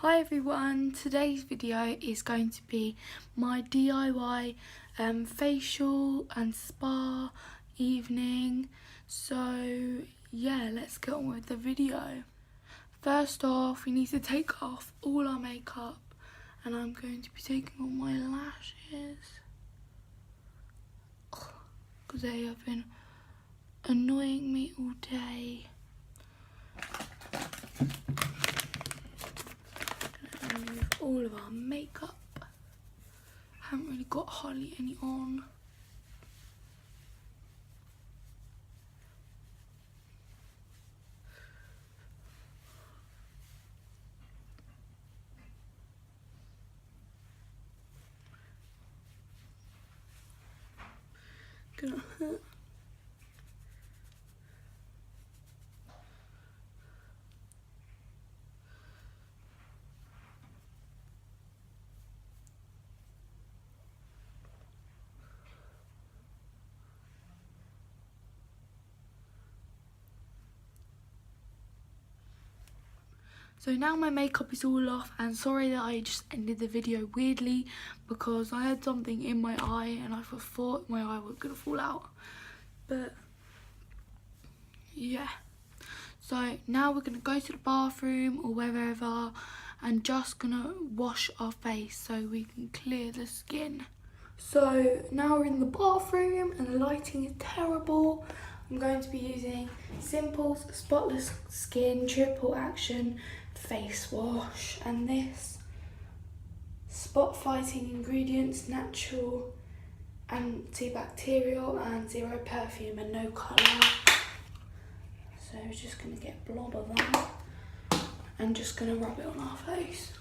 Hi everyone, today's video is going to be my DIY facial and spa evening. So yeah, let's get on with the video. First off, we need to take off all our makeup and I'm going to be taking off my lashes because they have been annoying me all day. Remove all of our makeup. Haven't really got hardly any on. Gonna hurt. So now my makeup is all off, and sorry that I just ended the video weirdly because I had something in my eye and I thought my eye was gonna fall out. But yeah. So now we're gonna go to the bathroom or wherever and just gonna wash our face so we can clear the skin. So now we're in the bathroom and the lighting is terrible. I'm going to be using Simple's Spotless Skin Triple Action Face Wash, and this spot fighting ingredients, natural, antibacterial and zero perfume and no colour. So we're just going to get a blob of that and just going to rub it on our face.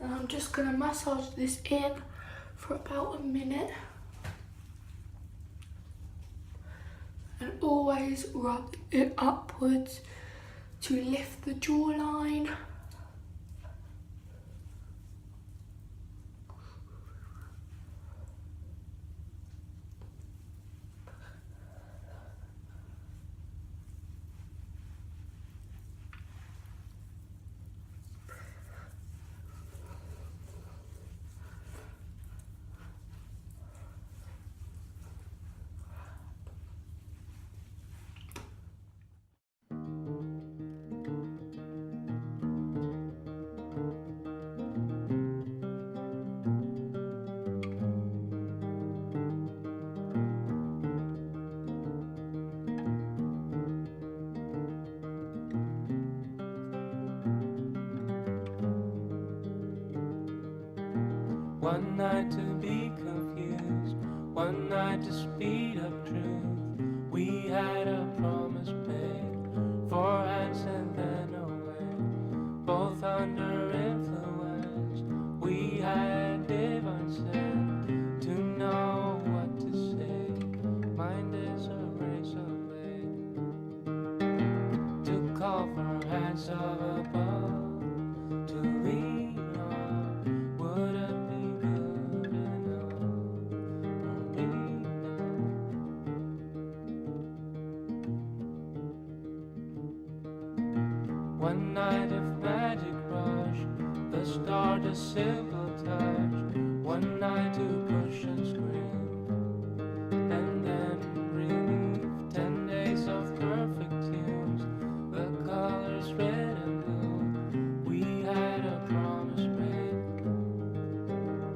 And I'm just going to massage this in for about a minute. And always rub it upwards to lift the jawline. One night to be confused, one night to speed up truth. We had a promise made, 4 hands and then away. Both under influence, we had divine sense to know what to say. Mind is a razor blade to call for hands of above to lean on. Would it one night of magic rush, the start a simple touch. One night to push and scream, and then relief. 10 days of perfect tunes, the colors red and blue. We had a promise made,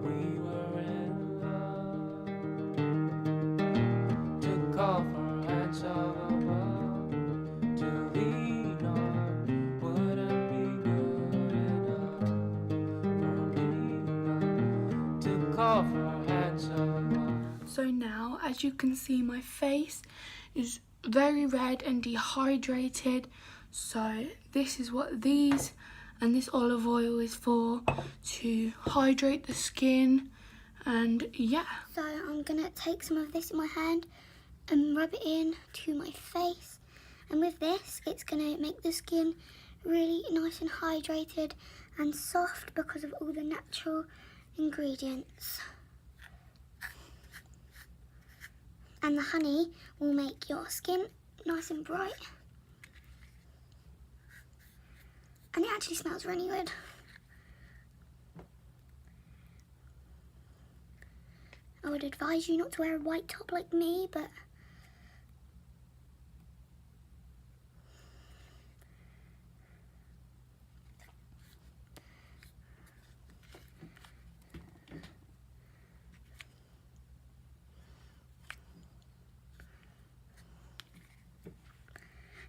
we were in love. To call for hands of above, to lean on. So now, as you can see, my face is very red and dehydrated. So this is what these and this olive oil is for, to hydrate the skin. And yeah. So I'm gonna take some of this in my hand and rub it in to my face And with this, it's going to make the skin really nice and hydrated and soft because of all the natural ingredients. And the honey will make your skin nice and bright. And it actually smells really good. I would advise you not to wear a white top like me, but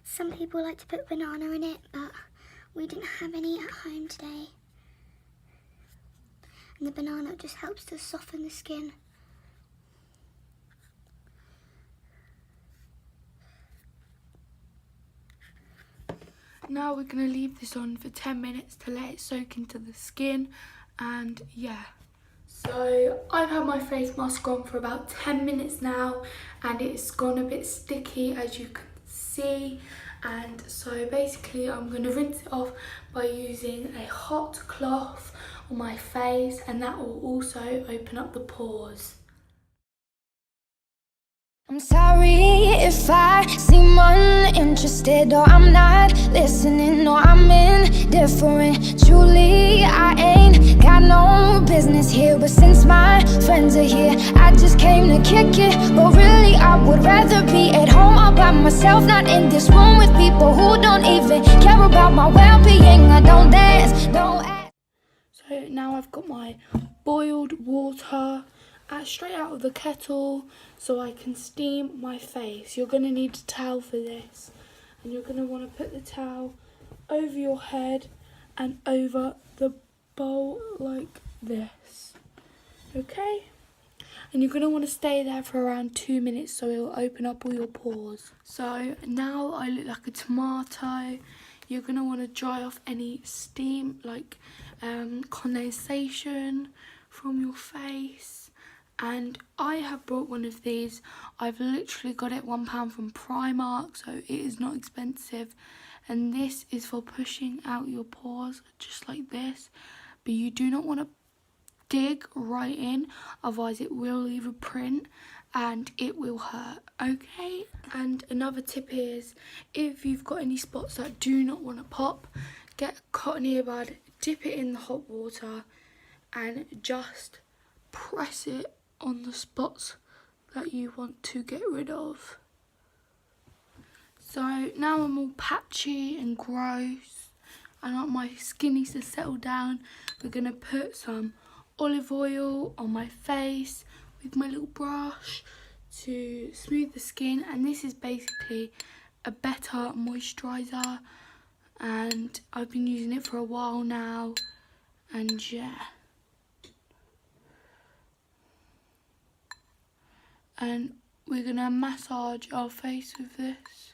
some people like to put banana in it, but we didn't have any at home today. And the banana just helps to soften the skin. Now we're going to leave this on for 10 minutes to let it soak into the skin, and yeah. So I've had my face mask on for about 10 minutes now, and it's gone a bit sticky, as you can see. And so basically I'm going to rinse it off by using a hot cloth on my face, and that will also open up the pores. I'm sorry if I seem uninterested, or I'm not listening, or I'm indifferent. Truly, I ain't got no business here, but since my friends are here, I just came to kick it. But really, I would rather be at home all by myself, not in this room with people who don't even care about my well-being. I don't dance, don't act. So now I've got my boiled water straight out of the kettle so I can steam my face. You're going to need a towel for this, and you're going to want to put the towel over your head and over the bowl like this, okay? And you're going to want to stay there for around 2 minutes so it will open up all your pores. So now I look like a tomato. You're going to want to dry off any steam, like condensation from your face. And I have brought one of these. I've literally got it £1 from Primark, so it is not expensive. And this is for pushing out your pores, just like this. But you do not want to dig right in, otherwise it will leave a print and it will hurt, okay? And another tip is, if you've got any spots that do not want to pop, get a cotton earbud, dip it in the hot water and just press it on the spots that you want to get rid of. So now I'm all patchy and gross and my skin needs to settle down. We're going to put some olive oil on my face with my little brush to smooth the skin, and this is basically a better moisturiser, and I've been using it for a while now, and yeah. And we're going to massage our face with this.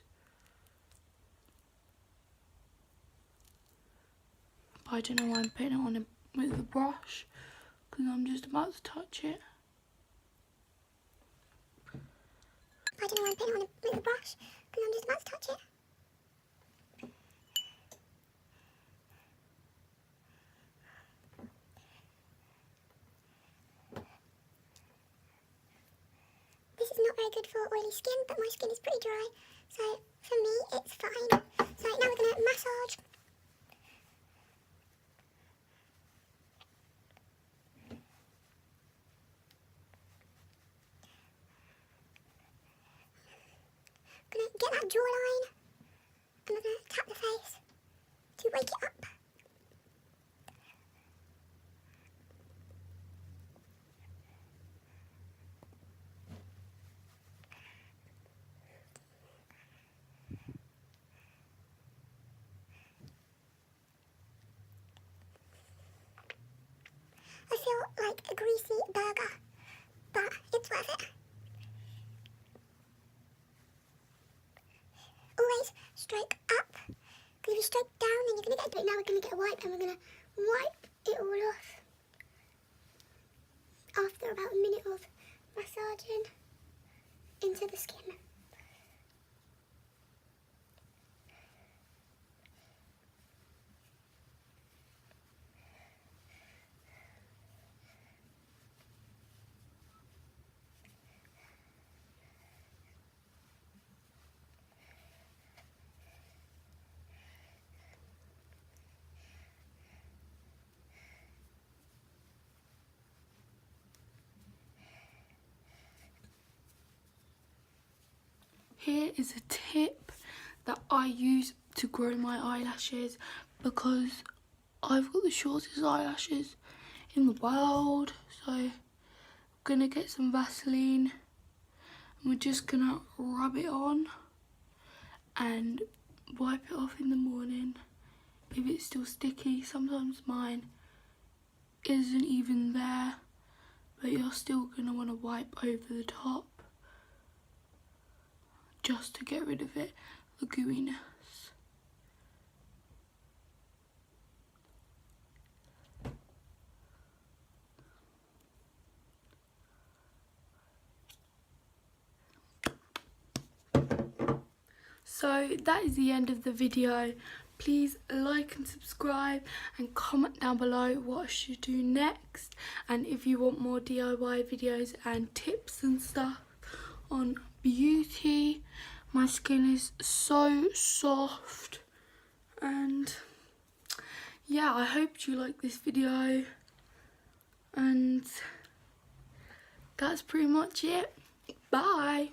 But I don't know why I'm putting it on with the brush, because I'm just about to touch it. I don't know why I'm putting it on with the brush, because I'm just about to touch it. This is not very good for oily skin, but my skin is pretty dry, so for me it's fine. So now we're going to massage. Going to get that jawline, and we're going to tap the face to wake it up. I feel like a greasy burger, but it's worth it. Always stroke up, because if you stroke down then you're going to get it. Now we're going to get a wipe, and we're going to wipe it all off after about a minute of massaging into the skin. here is a tip that I use to grow my eyelashes because I've got the shortest eyelashes in the world. So I'm gonna get some Vaseline and we're just gonna rub it on and wipe it off in the morning if it's still sticky. Sometimes mine isn't even there, but you're still gonna want to wipe over the top just to get rid of it, the gooiness. So that is the end of the video. Please like and subscribe and comment down below what I should do next, and if you want more DIY videos and tips and stuff on beauty. My skin is so soft, and yeah, I hope you like this video, and that's pretty much it. Bye.